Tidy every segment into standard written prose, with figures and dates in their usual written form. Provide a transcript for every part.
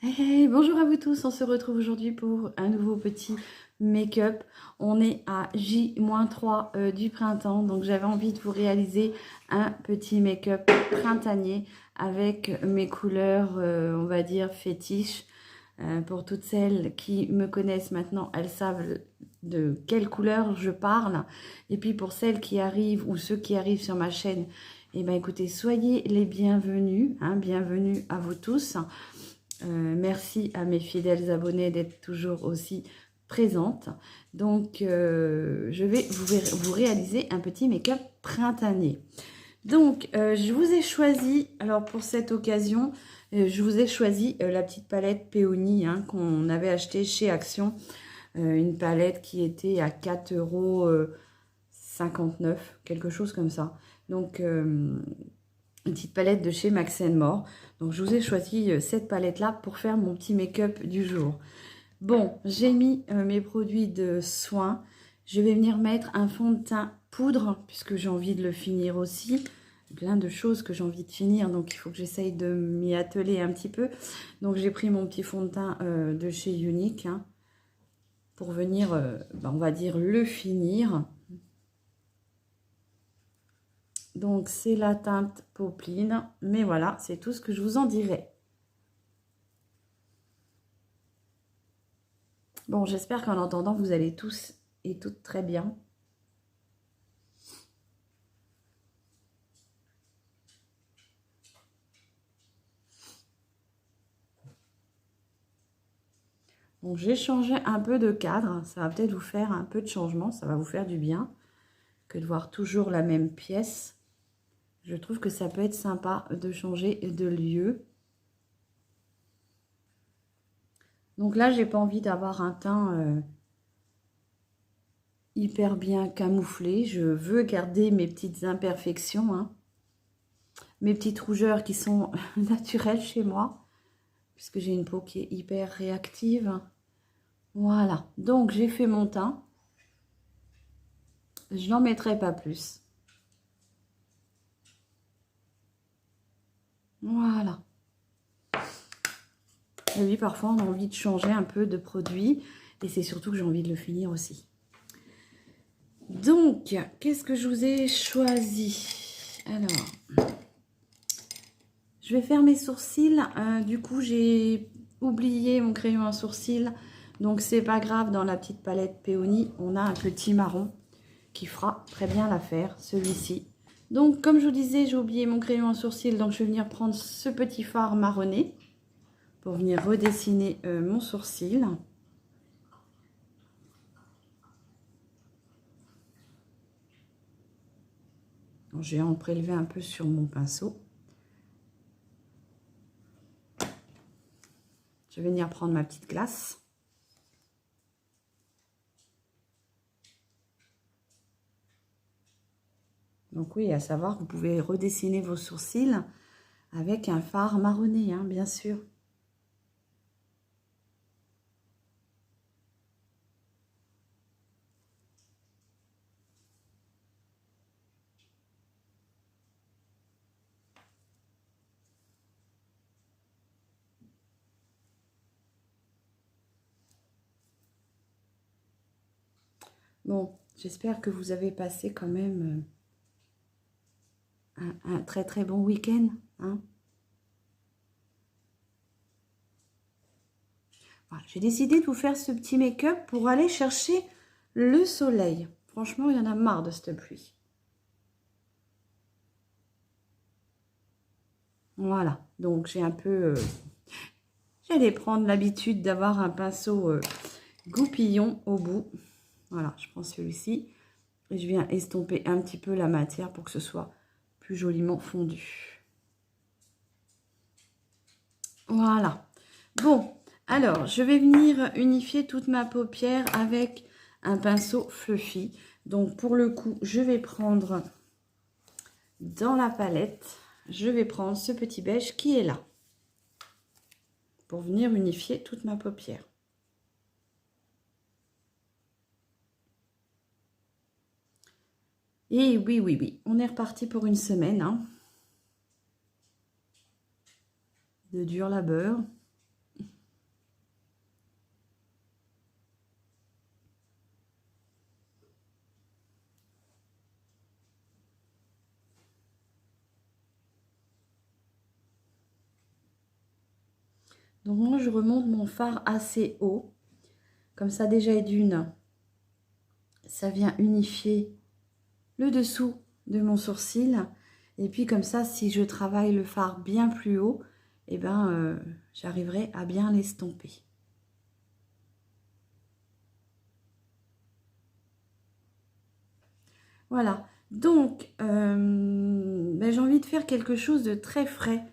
Hey, bonjour à vous tous, on se retrouve aujourd'hui pour un nouveau petit make-up. On est à J-3 du printemps, donc j'avais envie de vous réaliser un petit make-up printanier avec mes couleurs, on va dire, fétiches. Pour toutes celles qui me connaissent maintenant, elles savent de quelle couleur je parle. Et puis pour celles qui arrivent ou ceux qui arrivent sur ma chaîne, eh bien écoutez, soyez les bienvenus, hein, bienvenue à vous tous. Merci à mes fidèles abonnés d'être toujours aussi présentes. Donc, je vais vous réaliser un petit make-up printanier. Donc, je vous ai choisi, alors pour cette occasion, je vous ai choisi la petite palette Peony hein, qu'on avait achetée chez Action. Une palette qui était à 4,59 €, quelque chose comme ça. Donc, une petite palette de chez Max More. Donc, je vous ai choisi cette palette-là pour faire mon petit make-up du jour. Bon, j'ai mis mes produits de soin. Je vais venir mettre un fond de teint poudre, puisque j'ai envie de le finir aussi. Plein de choses que j'ai envie de finir, donc il faut que j'essaye de m'y atteler un petit peu. Donc, j'ai pris mon petit fond de teint de chez Unique hein, pour venir, on va dire, le finir. Donc, c'est la teinte Popeline. Mais voilà, c'est tout ce que je vous en dirai. Bon, j'espère qu'en entendant, vous allez tous et toutes très bien. Donc, j'ai changé un peu de cadre. Ça va peut-être vous faire un peu de changement. Ça va vous faire du bien que de voir toujours la même pièce. Je trouve que ça peut être sympa de changer de lieu. Donc là, j'ai pas envie d'avoir un teint hyper bien camouflé. Je veux garder mes petites imperfections, hein. Mes petites rougeurs qui sont naturelles chez moi, puisque j'ai une peau qui est hyper réactive. Voilà, donc j'ai fait mon teint. Je n'en mettrai pas plus. Voilà. Et oui, parfois on a envie de changer un peu de produit. Et c'est surtout que j'ai envie de le finir aussi. Donc, qu'est-ce que je vous ai choisi? Alors, je vais faire mes sourcils. Du coup, j'ai oublié mon crayon à sourcils. Donc, c'est pas grave, dans la petite palette Peony, on a un petit marron qui fera très bien l'affaire, celui-ci. Donc, comme je vous disais, j'ai oublié mon crayon à sourcils. Donc, je vais venir prendre ce petit fard marronné pour venir redessiner mon sourcil. Je vais en prélever un peu sur mon pinceau. Je vais venir prendre ma petite glace. Donc oui, à savoir, vous pouvez redessiner vos sourcils avec un fard marronné, hein, bien sûr. Bon, j'espère que vous avez passé quand même un très très bon week-end, hein. Voilà, j'ai décidé de vous faire ce petit make-up pour aller chercher le soleil. Franchement, il y en a marre de cette pluie. Voilà, donc j'ai un peu... j'allais prendre l'habitude d'avoir un pinceau goupillon au bout. Voilà, je prends celui-ci et je viens estomper un petit peu la matière pour que ce soit plus joliment fondu. Voilà. Bon, alors, je vais venir unifier toute ma paupière avec un pinceau fluffy. Donc, pour le coup, je vais prendre dans la palette, je vais prendre ce petit beige qui est là pour venir unifier toute ma paupière. Et oui, oui, oui, on est reparti pour une semaine, hein, de dur labeur. Donc moi, je remonte mon fard assez haut. Comme ça, déjà, et d'une, ça vient unifier le dessous de mon sourcil. Et puis comme ça, si je travaille le fard bien plus haut, eh ben, j'arriverai à bien l'estomper. Voilà. Donc, ben, j'ai envie de faire quelque chose de très frais,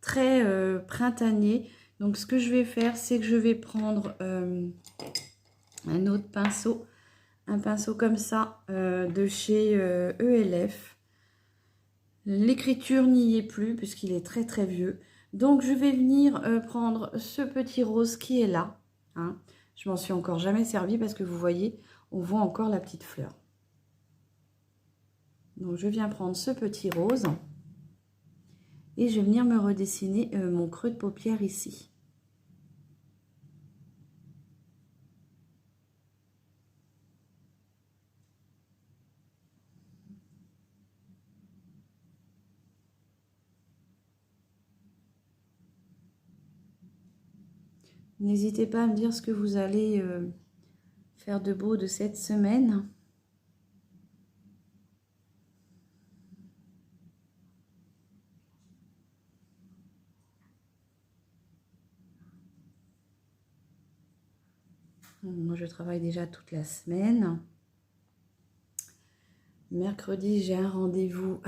très printanier. Donc, ce que je vais faire, c'est que je vais prendre un autre pinceau. Un pinceau comme ça de chez ELF. L'écriture n'y est plus puisqu'il est très très vieux. Donc je vais venir prendre ce petit rose qui est là. Hein. Je m'en suis encore jamais servi parce que vous voyez, on voit encore la petite fleur. Donc je viens prendre ce petit rose et je vais venir me redessiner mon creux de paupière ici. N'hésitez pas à me dire ce que vous allez faire de beau de cette semaine. Moi, je travaille déjà toute la semaine. Mercredi, j'ai un rendez-vous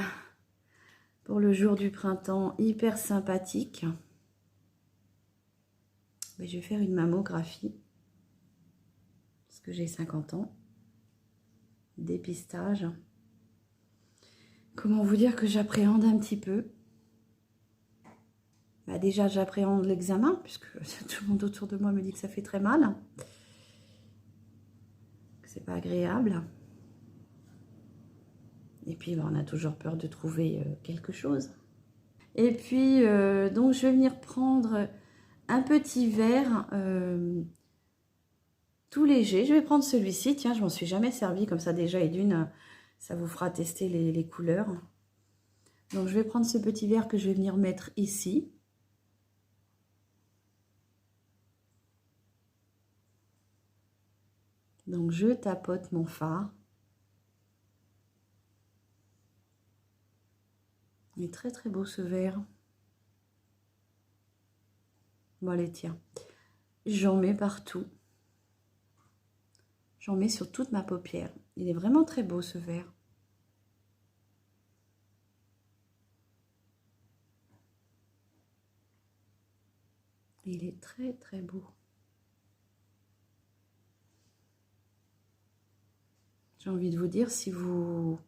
pour le jour du printemps hyper sympathique. Mais je vais faire une mammographie parce que j'ai 50 ans. Dépistage. Comment vous dire que j'appréhende un petit peu? Bah déjà, j'appréhende l'examen puisque tout le monde autour de moi me dit que ça fait très mal. Que c'est pas agréable. Et puis, bah, on a toujours peur de trouver quelque chose. Et puis, donc, je vais venir prendre un petit verre tout léger. Je vais prendre celui-ci. Tiens, je m'en suis jamais servi comme ça déjà. Et d'une, ça vous fera tester les couleurs. Donc, je vais prendre ce petit verre que je vais venir mettre ici. Donc, je tapote mon fard. Il est très très beau ce verre. Bon, allez, tiens. J'en mets partout. J'en mets sur toute ma paupière. Il est vraiment très beau ce verre. Il est très très beau. J'ai envie de vous dire, si vous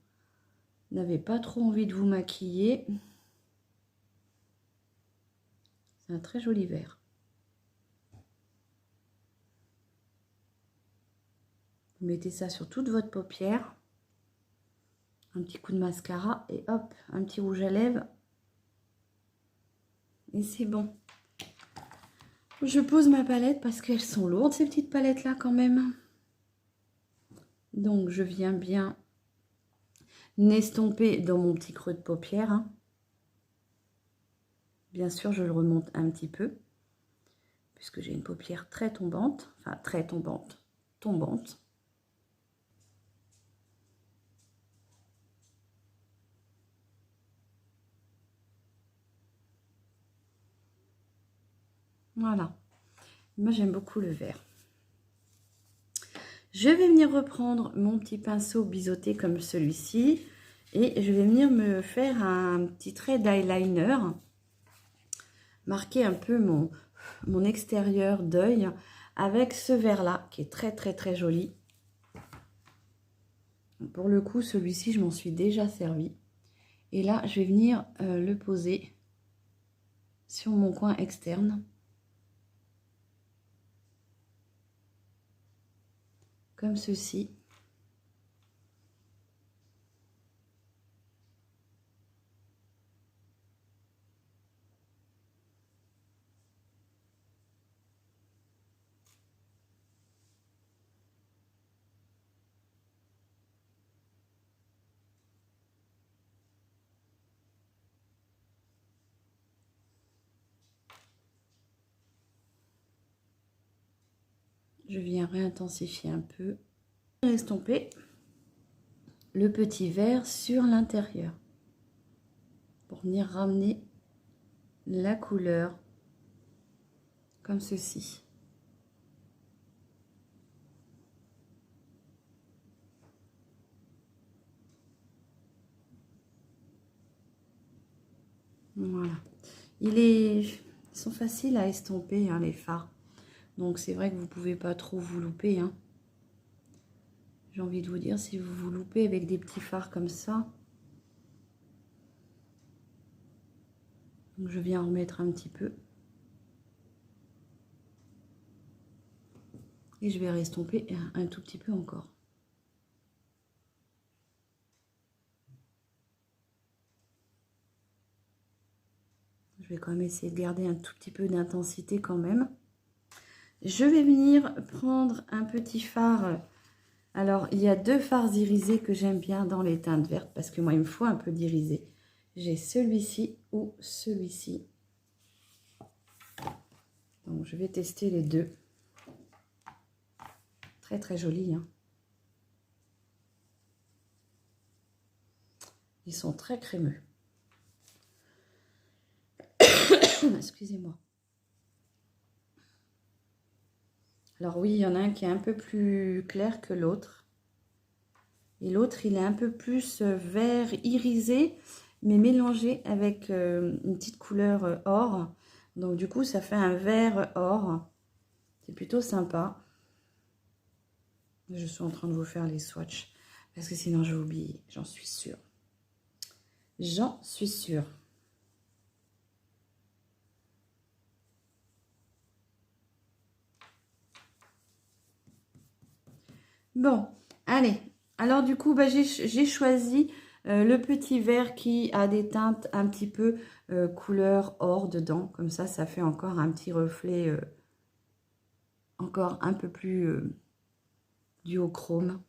n'avez pas trop envie de vous maquiller, c'est un très joli verre. Vous mettez ça sur toute votre paupière. Un petit coup de mascara et hop, un petit rouge à lèvres. Et c'est bon. Je pose ma palette parce qu'elles sont lourdes, ces petites palettes-là quand même. Donc, je viens bien estomper dans mon petit creux de paupière. Hein. Bien sûr, je le remonte un petit peu, puisque j'ai une paupière très tombante. Enfin, très tombante. Tombante. Voilà. Moi, j'aime beaucoup le vert. Je vais venir reprendre mon petit pinceau biseauté comme celui-ci. Et je vais venir me faire un petit trait d'eyeliner. Marquer un peu mon extérieur d'œil avec ce vert-là, qui est très très très joli. Pour le coup, celui-ci, je m'en suis déjà servi. Et là, je vais venir le poser sur mon coin externe. Comme ceci. je viens réintensifier un peu. Estomper le petit vert sur l'intérieur pour venir ramener la couleur comme ceci. Voilà. Ils sont faciles à estomper, hein, les fards. Donc c'est vrai que vous ne pouvez pas trop vous louper, hein. J'ai envie de vous dire, si vous vous loupez avec des petits fards comme ça. Donc je viens remettre un petit peu. Et je vais restomper un tout petit peu encore. Je vais quand même essayer de garder un tout petit peu d'intensité quand même. Je vais venir prendre un petit fard. Alors, il y a deux fards irisés que j'aime bien dans les teintes vertes parce que moi, il me faut un peu d'irisé. J'ai celui-ci ou celui-ci. Donc, je vais tester les deux. Très, très joli, hein. Ils sont très crémeux. Excusez-moi. Alors oui, il y en a un qui est un peu plus clair que l'autre. Et l'autre, il est un peu plus vert irisé, mais mélangé avec une petite couleur or. Donc du coup, ça fait un vert or. C'est plutôt sympa. Je suis en train de vous faire les swatchs, parce que sinon je vais oublier, j'en suis sûre. J'en suis sûre. Bon, allez. Alors du coup, bah, j'ai choisi le petit vert qui a des teintes un petit peu couleur or dedans. Comme ça fait encore un petit reflet encore un peu plus duochrome.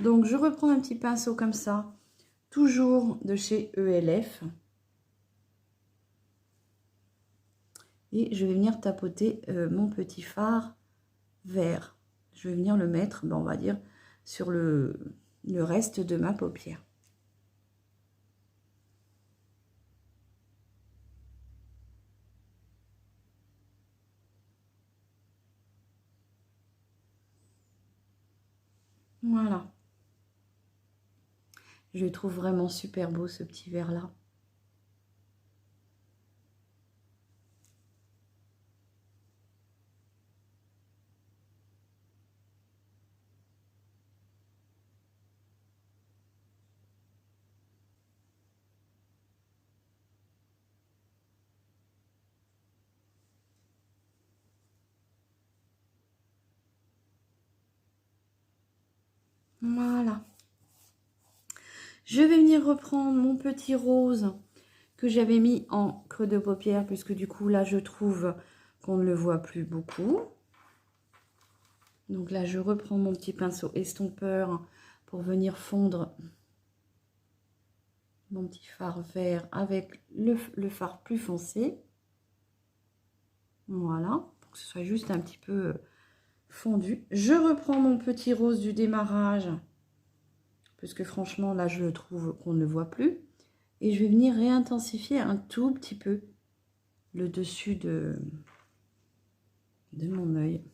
Donc je reprends un petit pinceau comme ça, toujours de chez ELF. Et je vais venir tapoter mon petit fard vert. Je vais venir le mettre, ben, on va dire, sur le reste de ma paupière. Voilà. Je le trouve vraiment super beau, ce petit vert-là. Voilà. Je vais venir reprendre mon petit rose que j'avais mis en creux de paupière, puisque du coup, là, je trouve qu'on ne le voit plus beaucoup. Donc là, je reprends mon petit pinceau estompeur pour venir fondre mon petit fard vert avec le fard plus foncé. Voilà, pour que ce soit juste un petit peu fondu. Je reprends mon petit rose du démarrage, puisque franchement, là, je le trouve qu'on ne le voit plus. Et je vais venir réintensifier un tout petit peu le dessus de mon œil.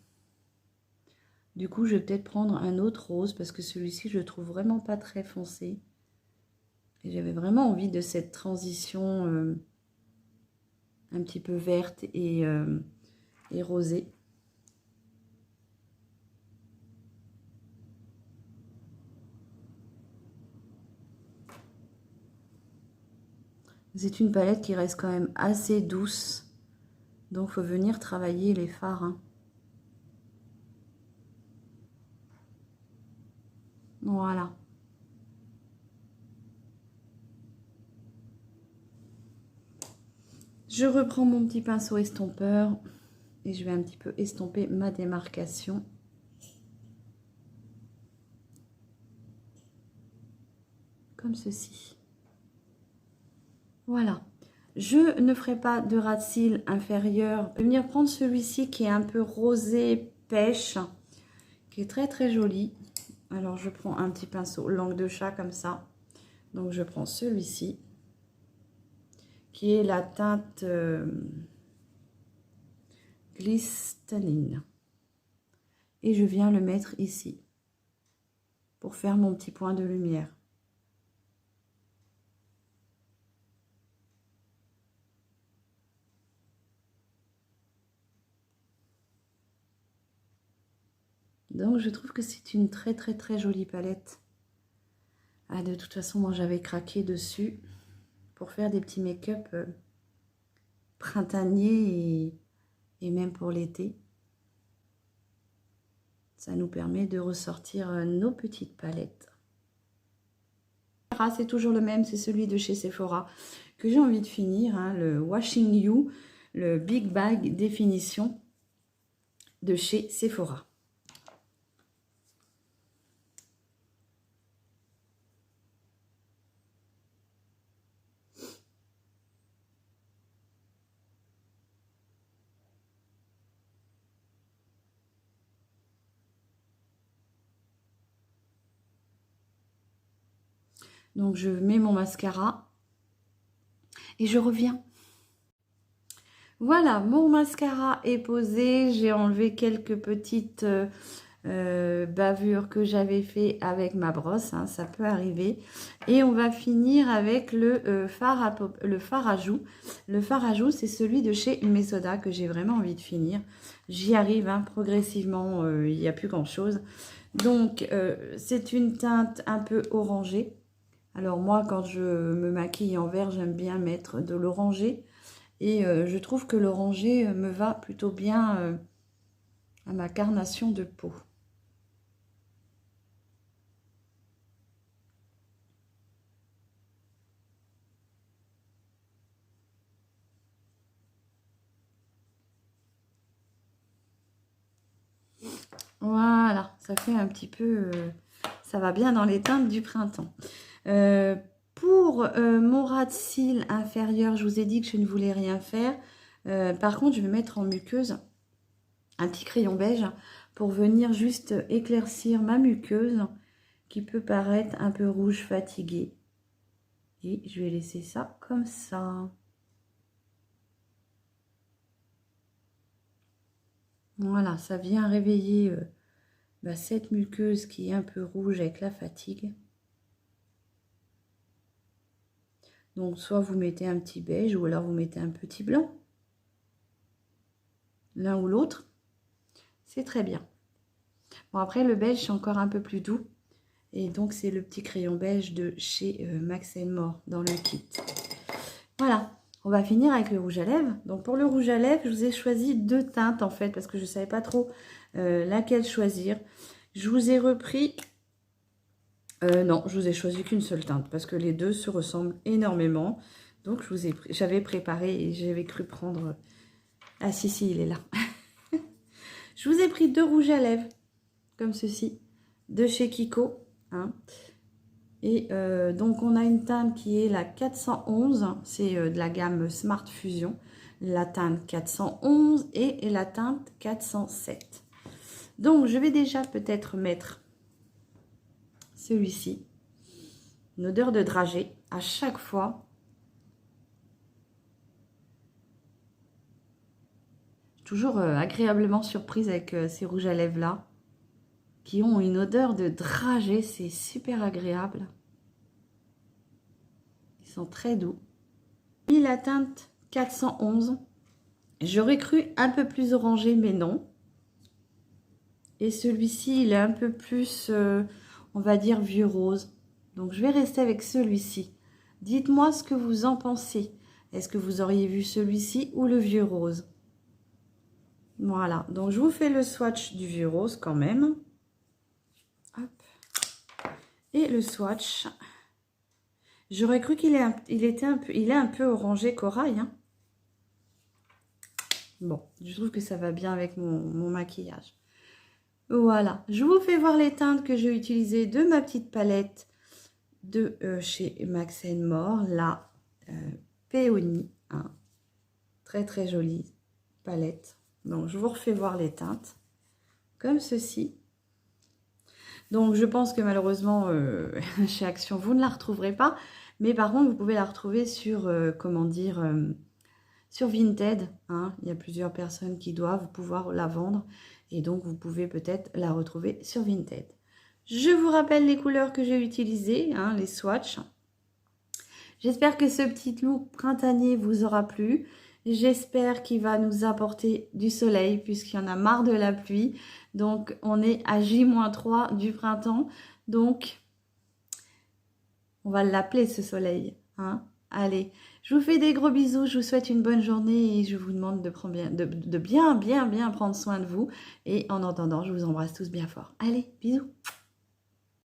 Du coup, je vais peut-être prendre un autre rose, parce que celui-ci, je le trouve vraiment pas très foncé. Et j'avais vraiment envie de cette transition un petit peu verte et rosée. C'est une palette qui reste quand même assez douce. Donc, il faut venir travailler les fards, hein. Voilà. Je reprends mon petit pinceau estompeur et je vais un petit peu estomper ma démarcation. Comme ceci. Voilà. Je ne ferai pas de ras de cils inférieur. Je vais venir prendre celui-ci qui est un peu rosé, pêche qui est très très jolie. Alors je prends un petit pinceau langue de chat comme ça. Donc je prends celui-ci qui est la teinte glycéline. Et je viens le mettre ici pour faire mon petit point de lumière. Donc je trouve que c'est une très très très jolie palette. Ah, de toute façon, moi j'avais craqué dessus pour faire des petits make-up printaniers et même pour l'été. Ça nous permet de ressortir nos petites palettes. C'est toujours le même, c'est celui de chez Sephora que j'ai envie de finir, hein, le Washing You, le Big Bag Définition de chez Sephora. Donc je mets mon mascara et je reviens. Voilà, mon mascara est posé. J'ai enlevé quelques petites bavures que j'avais fait avec ma brosse, hein, ça peut arriver. Et on va finir avec le fard à joues. Le fard à joues, c'est celui de chez Mesoda que j'ai vraiment envie de finir. J'y arrive, hein, progressivement, il n'y a plus grand chose. Donc c'est une teinte un peu orangée. Alors moi, quand je me maquille en vert, j'aime bien mettre de l'orangé. Et je trouve que l'orangé me va plutôt bien à ma carnation de peau. Voilà, ça fait un petit peu... ça va bien dans les teintes du printemps. Pour mon ras de cils inférieur, je vous ai dit que je ne voulais rien faire. Par contre, je vais mettre en muqueuse un petit crayon beige pour venir juste éclaircir ma muqueuse qui peut paraître un peu rouge fatiguée. Et je vais laisser ça comme ça. Voilà, ça vient réveiller cette muqueuse qui est un peu rouge avec la fatigue. Donc, soit vous mettez un petit beige ou alors vous mettez un petit blanc. L'un ou l'autre, c'est très bien. Bon, après, le beige, c'est encore un peu plus doux. Et donc, c'est le petit crayon beige de chez Max & More dans le kit. Voilà, on va finir avec le rouge à lèvres. Donc, pour le rouge à lèvres, je vous ai choisi deux teintes, en fait, parce que je ne savais pas trop laquelle choisir. Je vous ai repris... non, je vous ai choisi qu'une seule teinte, parce que les deux se ressemblent énormément. Donc, j'avais préparé et j'avais cru prendre... Ah si, il est là. Je vous ai pris deux rouges à lèvres, comme ceci, de chez Kiko. Hein. Et donc, on a une teinte qui est la 411, c'est de la gamme Smart Fusion. La teinte 411 et la teinte 407. Donc, je vais déjà peut-être mettre celui-ci. Une odeur de dragée à chaque fois. Toujours agréablement surprise avec ces rouges à lèvres là qui ont une odeur de dragée, c'est super agréable. Ils sont très doux. Et la teinte 411, j'aurais cru un peu plus orangé mais non. Et celui-ci il est un peu plus on va dire vieux rose. Donc je vais rester avec celui-ci. Dites-moi ce que vous en pensez. Est-ce que vous auriez vu celui-ci ou le vieux rose? Voilà, donc je vous fais le swatch du vieux rose quand même. Hop. Et le swatch, j'aurais cru qu'il est un peu orangé corail. Hein. Bon, je trouve que ça va bien avec mon maquillage. Voilà, je vous fais voir les teintes que j'ai utilisées de ma petite palette de chez Max & More, la Péonie. Hein. Très très jolie palette. Donc, je vous refais voir les teintes. comme ceci. Donc, je pense que malheureusement, chez Action, vous ne la retrouverez pas. Mais par contre, vous pouvez la retrouver sur, comment dire, sur Vinted. Hein. Il y a plusieurs personnes qui doivent pouvoir la vendre. Et donc, vous pouvez peut-être la retrouver sur Vinted. Je vous rappelle les couleurs que j'ai utilisées, hein, les swatchs. J'espère que ce petit look printanier vous aura plu. J'espère qu'il va nous apporter du soleil puisqu'il y en a marre de la pluie. Donc, on est à J-3 du printemps. Donc, on va l'appeler ce soleil. Hein. Allez, je vous fais des gros bisous. Je vous souhaite une bonne journée et je vous demande de bien prendre soin de vous. Et en attendant, je vous embrasse tous bien fort. Allez, bisous.